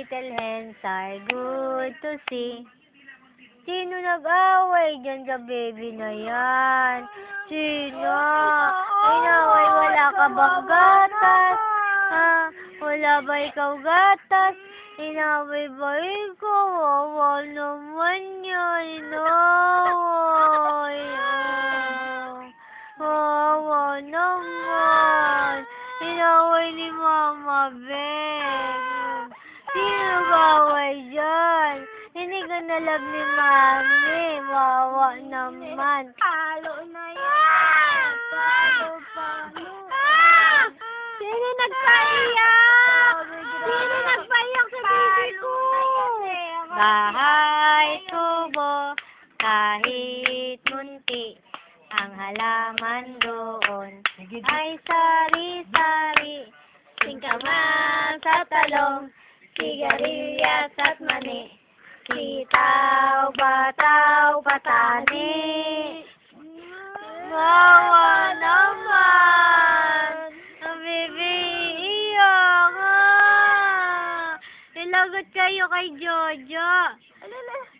little hens are good to see. Sino nag-away dyan sa baby na yan? Sino? Inaway, wala ka bang gatas? Ha? Wala ba ikaw gatas? Inaway ba ikaw? Wawa naman yan. Inaway. Wawa naman. Inaway ni Mama Beg. Sino nag-away dyan? Hindi ka na love ni Mami. Wawa naman. Talo na yan. Sino nagpaiyak? Sino nagpaiyak sa baby ko? Bahay tubo, kahit munti, ang halaman doon ay sari-sari. Singkamas at talong, sigarilyas at mani, sitaw, bataw, patani. Wawa naman! Ang baby, iyak nga! Ilagot kayo kay Jojo. Alala.